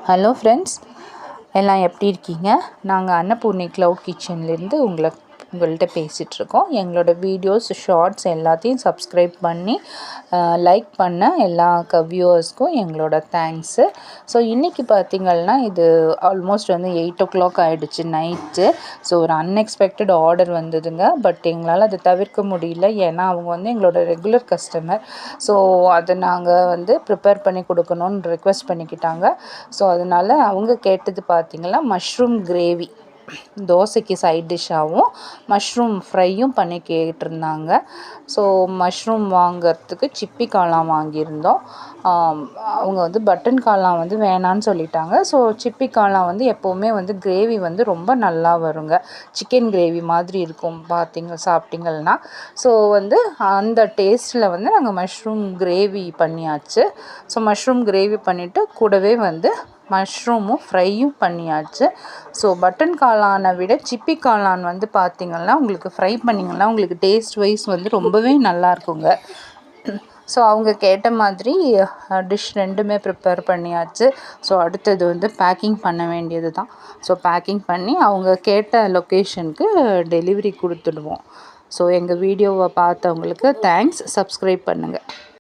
Hello friends, எல்லாம் எப்படி இருக்கீங்க? நாங்கள் அன்னபூர்ணி க்ளவுட் கிச்சன்லேருந்து உங்கள்கிட்ட பேசிகிட்ருக்கோம். எங்களோட வீடியோஸ், ஷார்ட்ஸ் எல்லாத்தையும் சப்ஸ்கிரைப் பண்ணி லைக் பண்ண எல்லா வியூவர்ஸ்க்கும் எங்களோட தேங்க்ஸு. ஸோ இன்றைக்கி பார்த்திங்கன்னா இது ஆல்மோஸ்ட் 8 o'clock ஆகிடுச்சு நைட்டு. ஸோ ஒரு அன்எக்ஸ்பெக்டட் ஆர்டர் வந்ததுங்க. பட் எங்களால் அதை தவிர்க்க முடியல. ஏன்னா அவங்க எங்களோட ரெகுலர் கஸ்டமர். ஸோ அதை நாங்கள் ப்ரிப்பேர் பண்ணி கொடுக்கணுன்னு ரெக்வெஸ்ட் பண்ணிக்கிட்டாங்க. ஸோ அதனால் அவங்க கேட்டது பார்த்திங்கன்னா மஷ்ரூம் கிரேவி, தோசைக்கு சைட் டிஷ்ஷாகவும் மஷ்ரூம் ஃப்ரையும் பண்ணி கேட்டிருந்தாங்க. ஸோ மஷ்ரூம் வாங்கிறதுக்கு சிப்பி காளான் வாங்கியிருந்தோம். அவங்க பட்டன் காளான் வேணான்னு சொல்லிட்டாங்க. ஸோ சிப்பி காளான் எப்போவுமே கிரேவி ரொம்ப நல்லா வருங்க. சிக்கன் கிரேவி மாதிரி இருக்கும் சாப்பிட்டிங்கன்னா. ஸோ அந்த டேஸ்ட்டில் நாங்கள் மஷ்ரூம் கிரேவி பண்ணியாச்சு. ஸோ மஷ்ரூம் கிரேவி பண்ணிவிட்டு கூடவே மஷ்ரூமும் ஃப்ரையும் பண்ணியாச்சு. ஸோ பட்டன் காளானை விட சிப்பி காளான் பார்த்திங்கன்னா உங்களுக்கு ஃப்ரை பண்ணிங்கன்னா உங்களுக்கு டேஸ்ட் வைஸ் ரொம்பவே நல்லாயிருக்குங்க. ஸோ அவங்க கேட்ட மாதிரி டிஷ் ரெண்டுமே ப்ரிப்பேர் பண்ணியாச்சு. ஸோ அடுத்தது பேக்கிங் பண்ண வேண்டியது தான். ஸோ பேக்கிங் பண்ணி அவங்க கேட்ட லொக்கேஷனுக்கு டெலிவரி கொடுத்துடுவோம். ஸோ எங்கள் வீடியோவை பார்த்தவங்களுக்கு தேங்க்ஸ். சப்ஸ்கிரைப் பண்ணுங்கள்.